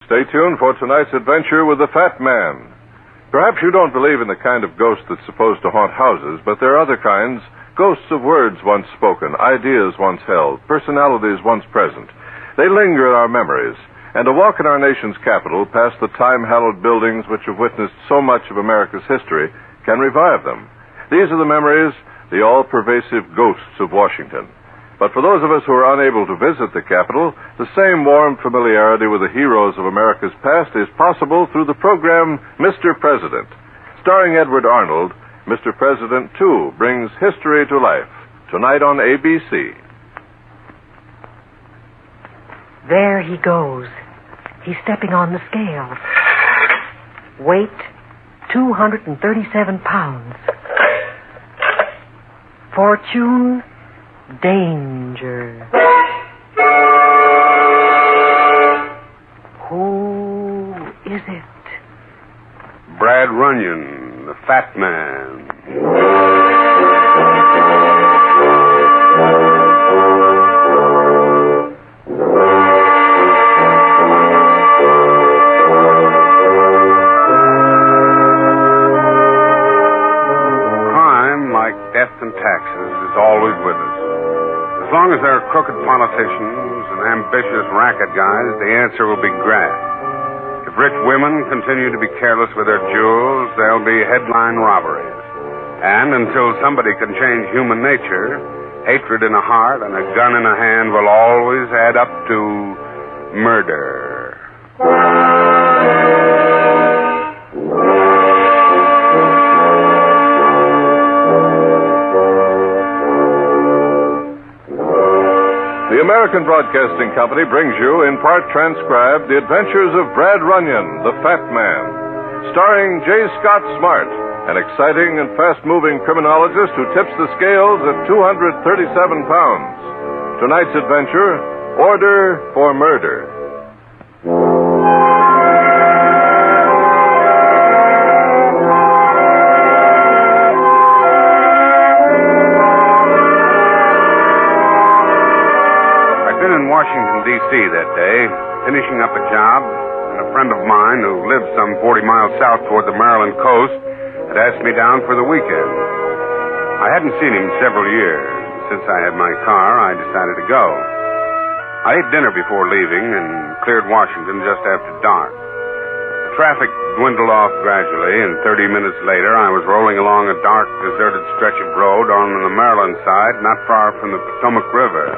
Stay tuned for tonight's adventure with the Fat Man. Perhaps you don't believe in the kind of ghost that's supposed to haunt houses, but there are other kinds. Ghosts of words once spoken, ideas once held, personalities once present. They linger in our memories, and a walk in our nation's capital past the time-hallowed buildings which have witnessed so much of America's history can revive them. These are the memories, the all-pervasive ghosts of Washington. But for those of us who are unable to visit the Capitol, the same warm familiarity with the heroes of America's past is possible through the program Mr. President. Starring Edward Arnold, Mr. President, too, brings history to life. Tonight on ABC. There he goes. He's stepping on the scales. Weight, 237 pounds. Fortune, danger. Who is it? Brad Runyon, the Fat Man. Crime, like death and taxes, is always with us. As long as there are crooked politicians and ambitious racket guys, the answer will be graft. If rich women continue to be careless with their jewels, there'll be headline robberies. And until somebody can change human nature, hatred in a heart and a gun in a hand will always add up to murder. The American Broadcasting Company brings you, in part transcribed, The Adventures of Brad Runyon, the Fat Man. Starring J. Scott Smart, an exciting and fast-moving criminologist who tips the scales at 237 pounds. Tonight's adventure, Order for Murder. Washington, D.C. that day, finishing up a job, and a friend of mine who lived some 40 miles south toward the Maryland coast had asked me down for the weekend. I hadn't seen him in several years. Since I had my car, I decided to go. I ate dinner before leaving and cleared Washington just after dark. The traffic dwindled off gradually, and 30 minutes later, I was rolling along a dark, deserted stretch of road on the Maryland side, not far from the Potomac River.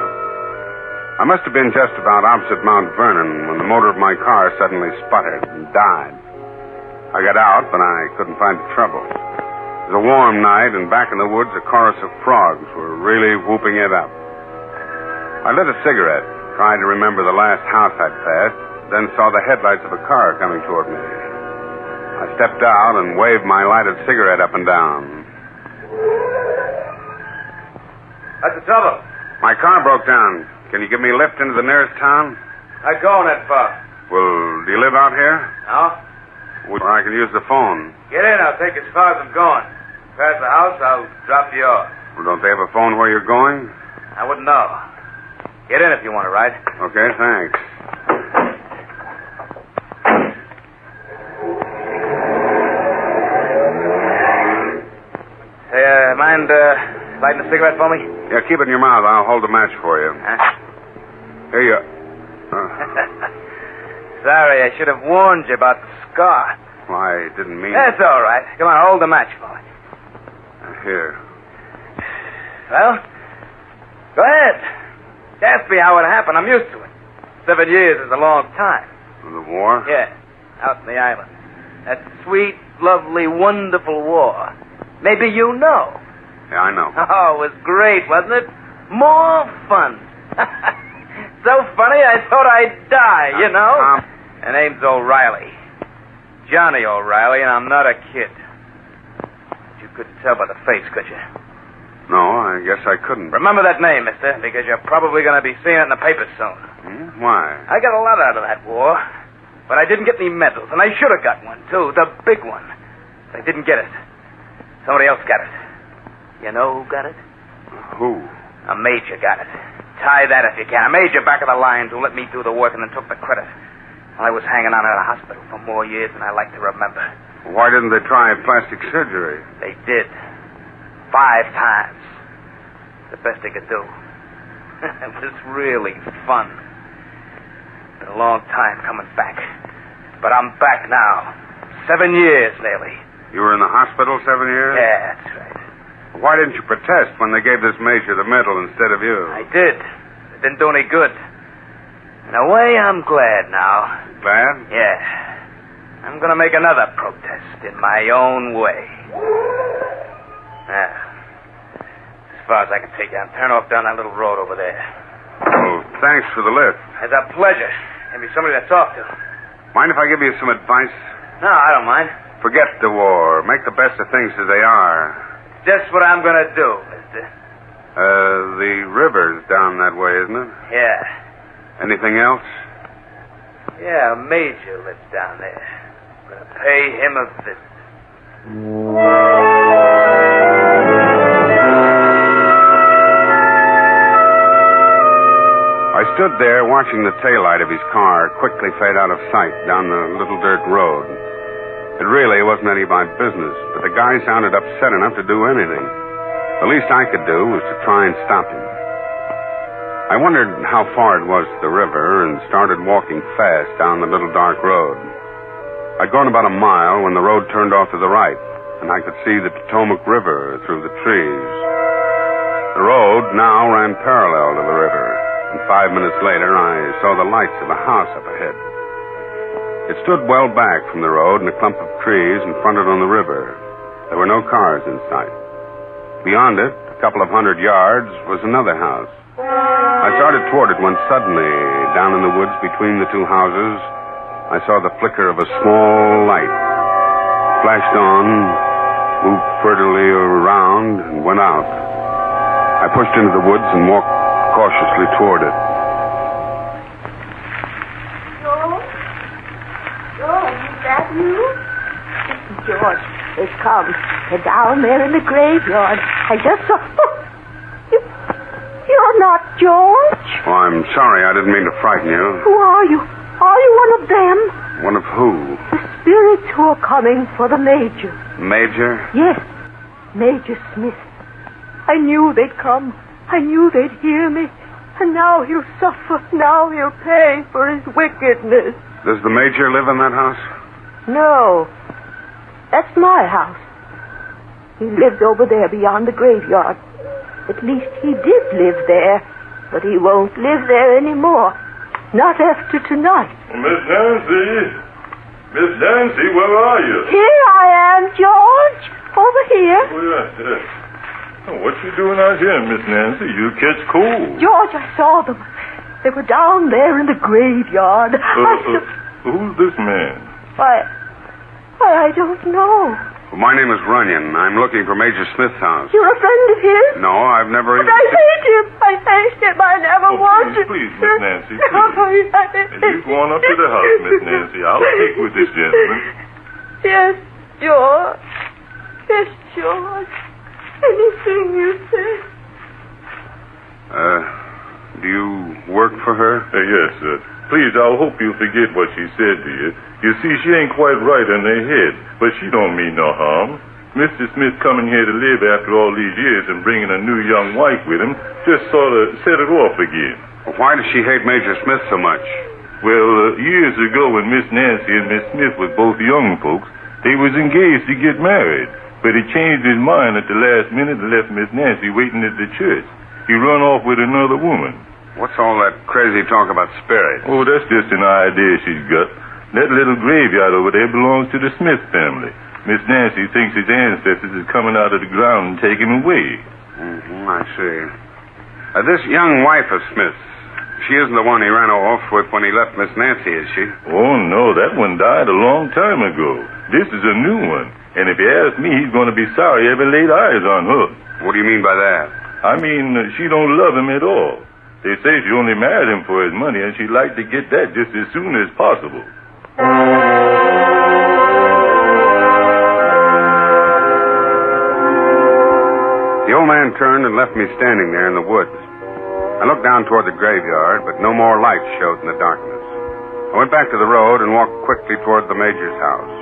I must have been just about opposite Mount Vernon when the motor of my car suddenly sputtered and died. I got out, but I couldn't find the trouble. It was a warm night, and back in the woods, a chorus of frogs were really whooping it up. I lit a cigarette, tried to remember the last house I'd passed, then saw the headlights of a car coming toward me. I stepped out and waved my lighted cigarette up and down. What's the trouble? My car broke down. Can you give me a lift into the nearest town? Not going that far. Well, do you live out here? No? Well, I can use the phone. Get in. I'll take you as far as I'm going. Pass the house, I'll drop you off. Well, don't they have a phone where you're going? I wouldn't know. Get in if you want to ride. Okay, thanks. Hey, mind lighting a cigarette for me? Yeah, keep it in your mouth. I'll hold the match for you. Huh? Here you... Sorry, I should have warned you about the scar. Well, I didn't mean... That's all right. Come on, hold the match for me. Here. Well, go ahead. Ask me how it happened. I'm used to it. 7 years is a long time. The war? Yeah, out in the island. That sweet, lovely, wonderful war. Maybe you know. Yeah, I know. Oh, it was great, wasn't it? More fun. So funny, I thought I'd die, you know? My name's O'Reilly. Johnny O'Reilly, and I'm not a kid. You couldn't tell by the face, could you? No, I guess I couldn't. Remember that name, mister, because you're probably going to be seeing it in the papers soon. Why? I got a lot out of that war, but I didn't get any medals, and I should have got one, too, the big one. But I didn't get it. Somebody else got it. You know who got it? Who? A major got it. Tie that if you can. A major back of the lines who let me do the work and then took the credit. Well, I was hanging on in a hospital for more years than I like to remember. Why didn't they try plastic surgery? They did. 5 times. The best they could do. It was really fun. Been a long time coming back. But I'm back now. 7 years, nearly. You were in the hospital 7 years? Yeah, that's right. Why didn't you protest when they gave this major the medal instead of you? I did. It didn't do any good. In a way, I'm glad now. Glad? Yeah. I'm going to make another protest in my own way. Now, as far as I can take you, I'll turn off down that little road over there. Oh, thanks for the lift. It's a pleasure. Give me somebody to talk to. Mind if I give you some advice? No, I don't mind. Forget the war. Make the best of things as they are. Just what I'm going to do, mister. The river's down that way, isn't it? Yeah. Anything else? Yeah, a major lives down there. I'm going to pay him a visit. I stood there watching the taillight of his car quickly fade out of sight down the little dirt road. It really wasn't any of my business, but the guy sounded upset enough to do anything. The least I could do was to try and stop him. I wondered how far it was to the river and started walking fast down the little dark road. I'd gone about a mile when the road turned off to the right, and I could see the Potomac River through the trees. The road now ran parallel to the river, and 5 minutes later I saw the lights of a house up ahead. It stood well back from the road in a clump of trees and fronted on the river. There were no cars in sight. Beyond it, a couple of 100 yards, was another house. I started toward it when suddenly, down in the woods between the two houses, I saw the flicker of a small light. Flashed on, moved furtively around, and went out. I pushed into the woods and walked cautiously toward it. George, is that you? George, they've come. They're down there in the graveyard. I just saw... You're not George. Oh, I'm sorry. I didn't mean to frighten you. Who are you? Are you one of them? One of who? The spirits who are coming for the Major. Major? Yes, Major Smith. I knew they'd come. I knew they'd hear me. And now he'll suffer. Now he'll pay for his wickedness. Does the Major live in that house? No. That's my house. He lived over there beyond the graveyard. At least he did live there. But he won't live there anymore. Not after tonight. Miss Nancy! Miss Nancy, where are you? Here I am, George. Over here. Oh, yes. Oh, what you doing out here, Miss Nancy? You catch cold. George, I saw them. They were down there in the graveyard. Who's this man? Why, I don't know. Well, my name is Runyon. I'm looking for Major Smith's house. You're a friend of his? No, I've never But even... I hate him. I hate him. I never wanted... Please, Miss Nancy, please. You go on up to the house, Miss Nancy. I'll speak with this gentleman. Yes, George. Yes, George. Anything you say. Do you work for her? Yes, sir. Please, I hope you forget what she said to you. You see, she ain't quite right in her head, but she don't mean no harm. Mr. Smith coming here to live after all these years and bringing a new young wife with him just sort of set it off again. Well, why does she hate Major Smith so much? Well, years ago when Miss Nancy and Miss Smith was both young folks, they was engaged to get married. But he changed his mind at the last minute and left Miss Nancy waiting at the church. He run off with another woman. What's all that crazy talk about spirits? Oh, that's just an idea she's got. That little graveyard over there belongs to the Smith family. Miss Nancy thinks his ancestors is coming out of the ground and taking him away. Mm-hmm, I see. This young wife of Smith's, she isn't the one he ran off with when he left Miss Nancy, is she? Oh, no, that one died a long time ago. This is a new one. And if you ask me, he's going to be sorry he ever laid eyes on her. What do you mean by that? I mean, she don't love him at all. They say she only married him for his money, and she'd like to get that just as soon as possible. The old man turned and left me standing there in the woods. I looked down toward the graveyard, but no more lights showed in the darkness. I went back to the road and walked quickly toward the Major's house.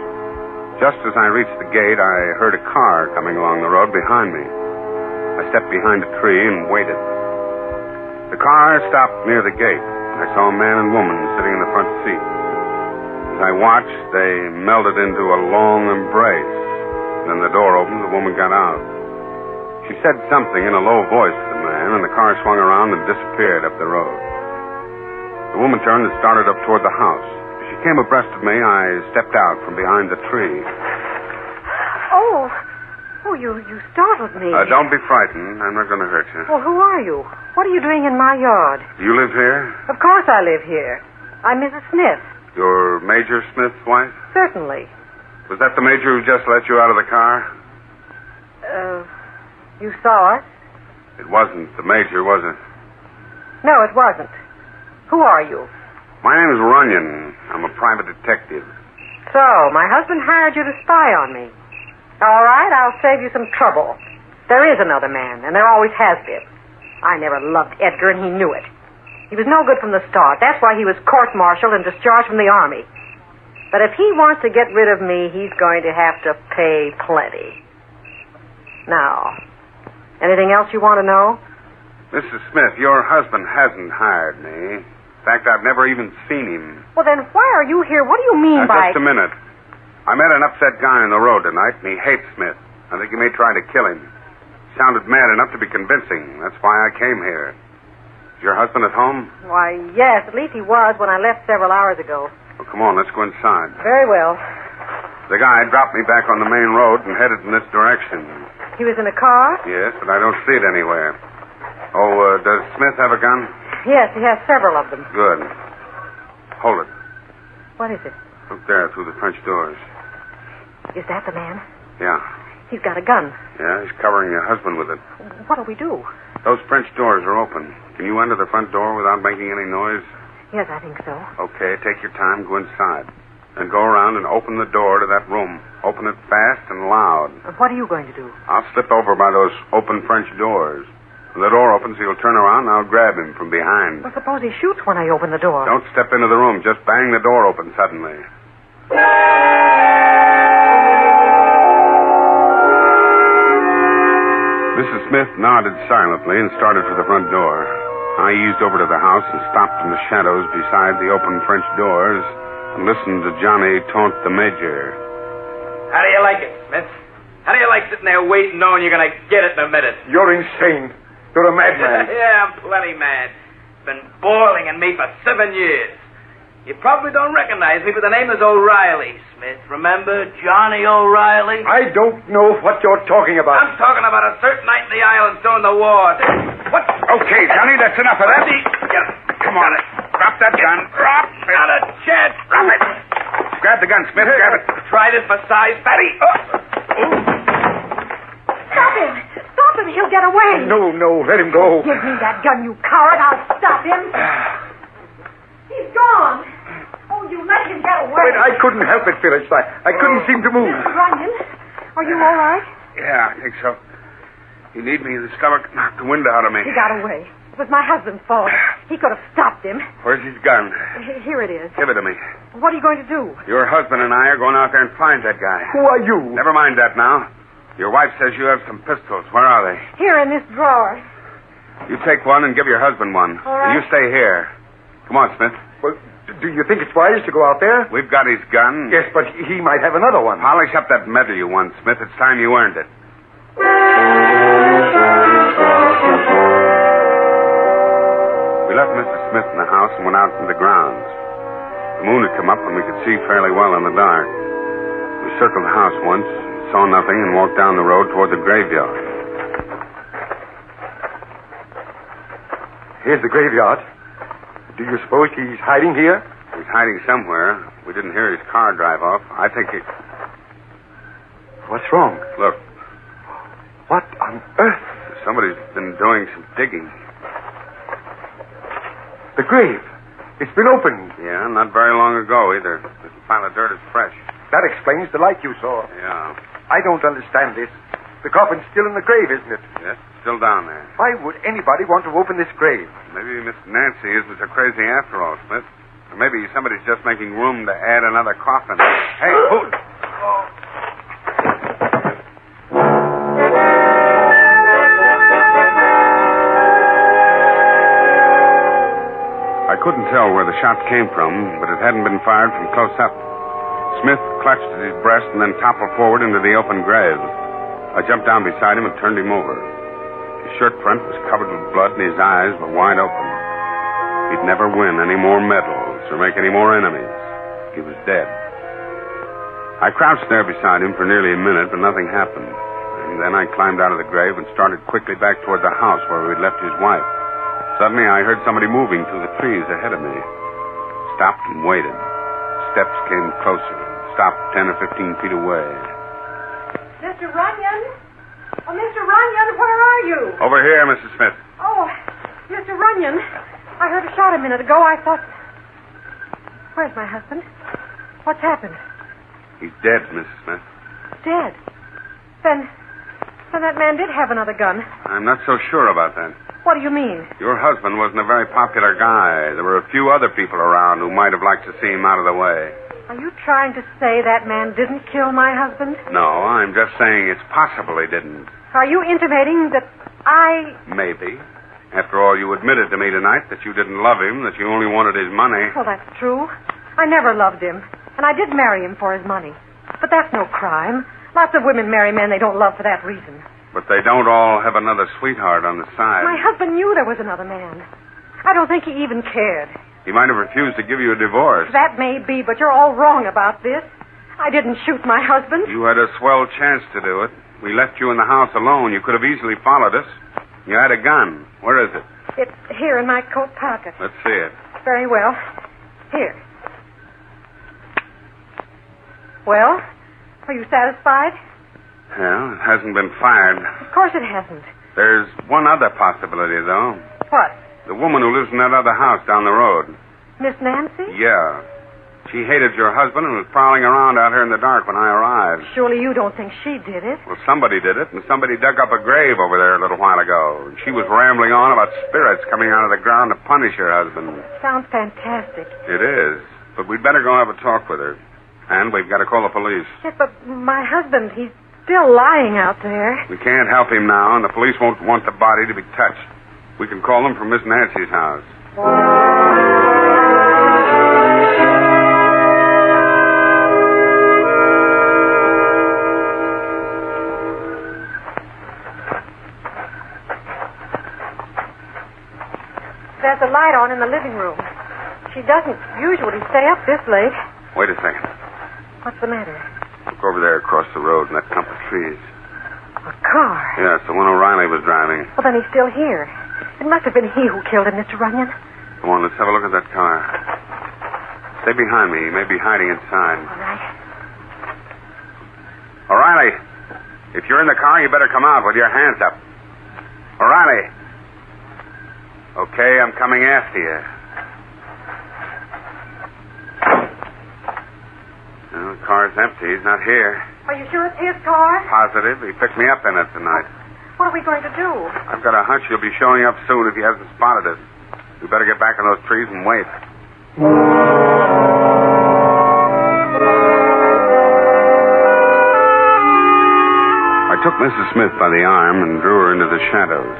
Just as I reached the gate, I heard a car coming along the road behind me. I stepped behind a tree and waited. The car stopped near the gate. I saw a man and woman sitting in the front seat. As I watched, they melded into a long embrace. Then the door opened, the woman got out. She said something in a low voice to the man, and the car swung around and disappeared up the road. The woman turned and started up toward the house. As she came abreast of me, I stepped out from behind the tree. Oh, you startled me. Don't be frightened. I'm not going to hurt you. Well, who are you? What are you doing in my yard? You live here? Of course I live here. I'm Mrs. Smith. You're Major Smith's wife? Certainly. Was that the Major who just let you out of the car? You saw us? It wasn't the Major, was it? No, it wasn't. Who are you? My name is Runyon. I'm a private detective. So, my husband hired you to spy on me. All right, I'll save you some trouble. There is another man, and there always has been. I never loved Edgar, and he knew it. He was no good from the start. That's why he was court-martialed and discharged from the Army. But if he wants to get rid of me, he's going to have to pay plenty. Now, anything else you want to know? Mrs. Smith, your husband hasn't hired me. In fact, I've never even seen him. Well, then why are you here? What do you mean by... Just a minute. I met an upset guy on the road tonight, and he hates Smith. I think he may try to kill him. Sounded mad enough to be convincing. That's why I came here. Is your husband at home? Why, yes. At least he was when I left several hours ago. Well, come on, let's go inside. Very well. The guy dropped me back on the main road and headed in this direction. He was in a car? Yes, but I don't see it anywhere. Oh, does Smith have a gun? Yes, he has several of them. Good. Hold it. What is it? Look there through the French doors. Is that the man? Yeah. He's got a gun. Yeah, he's covering your husband with it. What'll we do? Those French doors are open. Can you enter the front door without making any noise? Yes, I think so. Okay, take your time, go inside. Then go around and open the door to that room. Open it fast and loud. What are you going to do? I'll slip over by those open French doors. When the door opens, he'll turn around and I'll grab him from behind. Well, suppose he shoots when I open the door. Don't step into the room. Just bang the door open suddenly. Mrs. Smith nodded silently and started for the front door. I eased over to the house and stopped in the shadows beside the open French doors and listened to Johnny taunt the Major. How do you like it, Smith? How do you like sitting there waiting, knowing you're going to get it in a minute? You're insane. You're a madman. Yeah, I'm plenty mad. Been boiling in me for 7 years. You probably don't recognize me, but the name is O'Reilly, Smith. Remember Johnny O'Reilly? I don't know what you're talking about. I'm talking about a certain night in the islands during the war. What? Okay, Johnny, that's enough of that. Come on. Drop that gun. Drop. Not a chance. Drop it. Grab the gun, Smith. Grab it. Try this for size, Fatty. Stop him! Stop him! He'll get away! No, let him go. Give me that gun, you coward. I'll stop him. He's gone. Oh, you let him get away. But I couldn't help it, Phyllis. I couldn't seem to move. Mr. Runyon, are you all right? Yeah, I think so. You need me. The stomach knocked the wind out of me. He got away. It was my husband's fault. He could have stopped him. Where's his gun? Here it is. Give it to me. What are you going to do? Your husband and I are going out there and find that guy. Who are you? Never mind that now. Your wife says you have some pistols. Where are they? Here in this drawer. You take one and give your husband one. All right. And you stay here. Come on, Smith. Well, do you think it's wise to go out there? We've got his gun. Yes, but he might have another one. Polish up that medal you won, Smith. It's time you earned it. We left Mr. Smith in the house and went out into the grounds. The moon had come up and we could see fairly well in the dark. We circled the house once, saw nothing, and walked down the road toward the graveyard. Here's the graveyard. Do you suppose he's hiding here? He's hiding somewhere. We didn't hear his car drive off. I think he... What's wrong? Look, What on earth? somebody's been doing some digging. The grave. It's been opened. Yeah, not very long ago either. This pile of dirt is fresh. That explains the light you saw. Yeah. I don't understand this. The coffin's still in the grave, isn't it? Yes, still down there. Why would anybody want to open this grave? Maybe Miss Nancy isn't so crazy after all, Smith. Maybe somebody's just making room to add another coffin. Hey, who? I couldn't tell where the shot came from, but it hadn't been fired from close up. Smith clutched at his breast and then toppled forward into the open grave. I jumped down beside him and turned him over. His shirt front was covered with blood and his eyes were wide open. He'd never win any more medals or make any more enemies. He was dead. I crouched there beside him for nearly a minute, but nothing happened. And then I climbed out of the grave and started quickly back toward the house where we'd left his wife. Suddenly, I heard somebody moving through the trees ahead of me. Stopped and waited. Steps came closer. Stopped 10 or 15 feet away. Mr. Runyon? Oh, Mr. Runyon, where are you? Over here, Mrs. Smith. Oh, Mr. Runyon. I heard a shot a minute ago. I thought... Where's my husband? What's happened? He's dead, Mrs. Smith. Dead? Then that man did have another gun. I'm not so sure about that. What do you mean? Your husband wasn't a very popular guy. There were a few other people around who might have liked to see him out of the way. Are you trying to say that man didn't kill my husband? No, I'm just saying it's possible he didn't. Are you intimating that I... Maybe. After all, you admitted to me tonight that you didn't love him, that you only wanted his money. Well, that's true. I never loved him. And I did marry him for his money. But that's no crime. Lots of women marry men they don't love for that reason. But they don't all have another sweetheart on the side. My husband knew there was another man. I don't think he even cared. He might have refused to give you a divorce. That may be, but you're all wrong about this. I didn't shoot my husband. You had a swell chance to do it. We left you in the house alone. You could have easily followed us. You had a gun. Where is it? It's here in my coat pocket. Let's see it. Very well. Here. Well, are you satisfied? Well, it hasn't been fired. Of course it hasn't. There's one other possibility, though. What? The woman who lives in that other house down the road. Miss Nancy? Yeah. She hated your husband and was prowling around out here in the dark when I arrived. Surely you don't think she did it? Well, somebody did it, and somebody dug up a grave over there a little while ago. And she was rambling on about spirits coming out of the ground to punish her husband. Sounds fantastic. It is. But we'd better go have a talk with her. And we've got to call the police. Yes, but my husband, he's still lying out there. We can't help him now, and the police won't want the body to be touched. We can call them from Miss Nancy's house. There's a light on in the living room. She doesn't usually stay up this late. Wait a second. What's the matter? Look over there across the road in that clump of trees. A car. Yeah, it's the one O'Reilly was driving. Well, then he's still here. It must have been he who killed him, Mr. Runyon. Come on, let's have a look at that car. Stay behind me. He may be hiding inside. All right. O'Reilly, if you're in the car, you better come out with your hands up. O'Reilly. Okay, I'm coming after you. Well, the car's empty. He's not here. Are you sure it's his car? Positive. He picked me up in it tonight. What are we going to do? I've got a hunch he'll be showing up soon if he hasn't spotted us. We better get back in those trees and wait. I took Mrs. Smith by the arm and drew her into the shadows.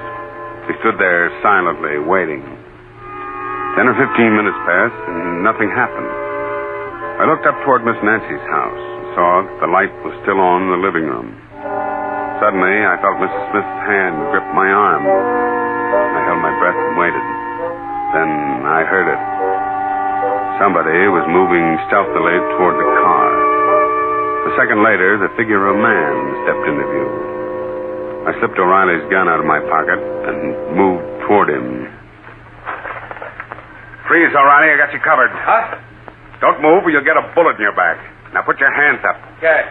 We stood there silently, waiting. 10 or 15 minutes passed, and nothing happened. I looked up toward Miss Nancy's house and saw that the light was still on in the living room. Suddenly, I felt Mrs. Smith's hand grip my arm. I held my breath and waited. Then I heard it. Somebody was moving stealthily toward the car. A second later, the figure of a man stepped into view. I slipped O'Reilly's gun out of my pocket and moved toward him. Freeze, O'Reilly. I got you covered. Huh? Don't move or you'll get a bullet in your back. Now put your hands up. Okay.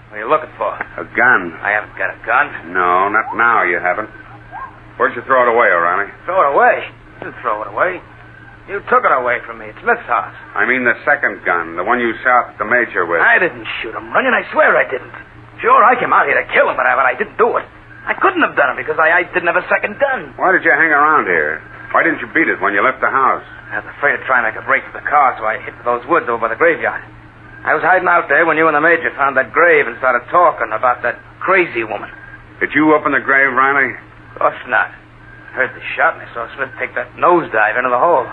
What are you looking for? A gun. I haven't got a gun. No, not now you haven't. Where'd you throw it away, O'Reilly? Throw it away? Didn't throw it away. You took it away from me. It's Smith's house. I mean the second gun, the one you shot the major with. I didn't shoot him, Runyon. I swear I didn't. Sure, I came out here to kill him, but I didn't do it. I couldn't have done it because I didn't have a second gun. Why did you hang around here? Why didn't you beat it when you left the house? I was afraid of trying to make a break for the car, so I hid those woods over by the graveyard. I was hiding out there when you and the Major found that grave and started talking about that crazy woman. Did you open the grave, Riley? Of course not. I heard the shot and I saw Smith take that nosedive into the hole.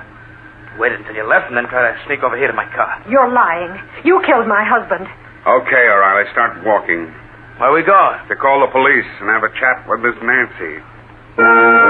Waited until you left and then tried to sneak over here to my car. You're lying. You killed my husband. Okay, O'Reilly, start walking. Where are we going? To call the police and have a chat with Miss Nancy.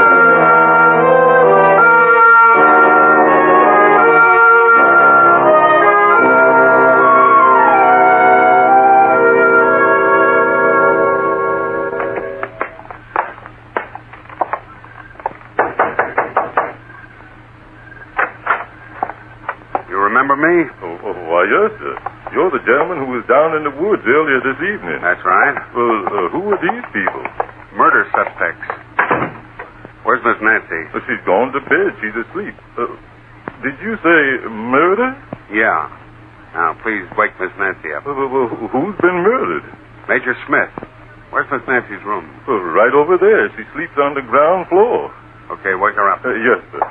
Remember me? Why, yes, sir. You're the gentleman who was down in the woods earlier this evening. That's right. Well, who are these people? Murder suspects. Where's Miss Nancy? She's gone to bed. She's asleep. Did you say murder? Yeah. Now, please wake Miss Nancy up. Who's been murdered? Major Smith. Where's Miss Nancy's room? Right over there. She sleeps on the ground floor. Okay, wake her up. Yes, sir.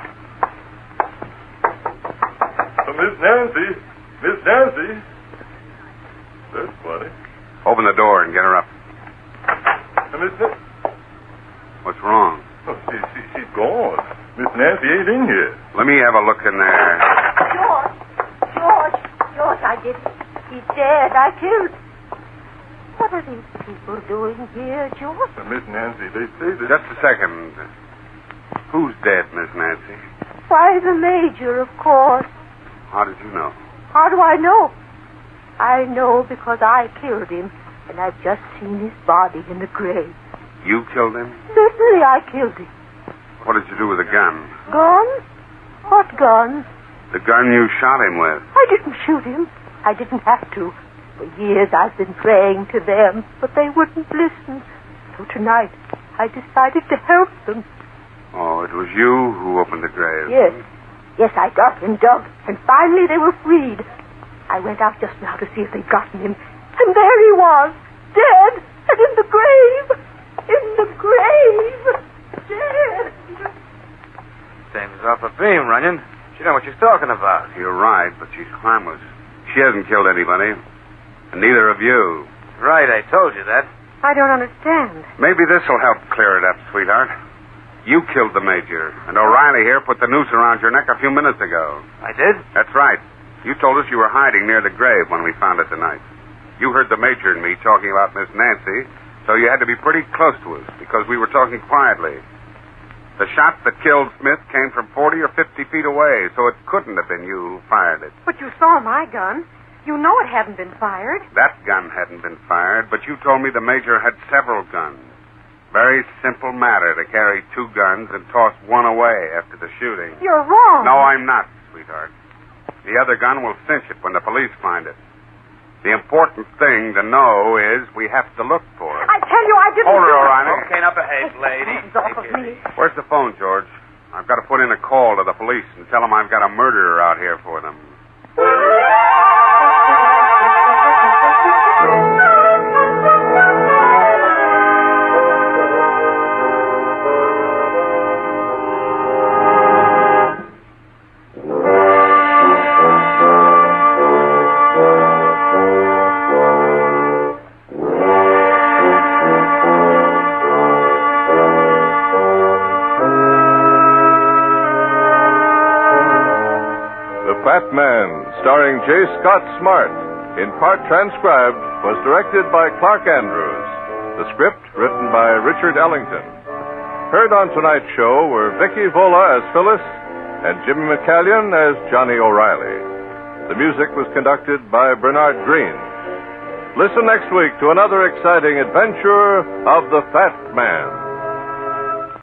Miss Nancy! Miss Nancy! That's funny. Open the door and get her up. Miss Nancy? What's wrong? Oh, she's gone. Miss Nancy ain't in here. Let me have a look in there. George, I didn't. He's dead. I killed. What are these people doing here, George? Miss Nancy, they say that... Just a second. Who's dead, Miss Nancy? Why, the Major, of course. How did you know? How do I know? I know because I killed him, and I've just seen his body in the grave. You killed him? Certainly I killed him. What did you do with the gun? Gun? What gun? The gun you shot him with. I didn't shoot him. I didn't have to. For years I've been praying to them, but they wouldn't listen. So tonight I decided to help them. Oh, it was you who opened the grave? Yes. Yes, I got and dug, and finally they were freed. I went out just now to see if they'd gotten him, and there he was, dead, and in the grave. In the grave. Dead. Seems off a beam, Runyon. She knows what she's talking about. You're right, but she's harmless. She hasn't killed anybody, and neither of you. Right, I told you that. I don't understand. Maybe this will help clear it up, sweetheart. You killed the Major, and O'Reilly here put the noose around your neck a few minutes ago. I did? That's right. You told us you were hiding near the grave when we found it tonight. You heard the Major and me talking about Miss Nancy, so you had to be pretty close to us because we were talking quietly. The shot that killed Smith came from 40 or 50 feet away, so it couldn't have been you who fired it. But you saw my gun. You know it hadn't been fired. That gun hadn't been fired, but you told me the Major had several guns. Very simple matter to carry two guns and toss one away after the shooting. You're wrong. No, I'm not, sweetheart. The other gun will cinch it when the police find it. The important thing to know is we have to look for it. I tell you, I didn't Hold it, do it. O'Reilly. Okay, now behave, lady. Hands off of me. Where's the phone, George? I've got to put in a call to the police and tell them I've got a murderer out here for them. Fat Man, starring J. Scott Smart, in part transcribed, was directed by Clark Andrews. The script written by Richard Ellington. Heard on tonight's show were Vicky Vola as Phyllis and Jimmy McCallion as Johnny O'Reilly. The music was conducted by Bernard Green. Listen next week to another exciting adventure of the Fat Man.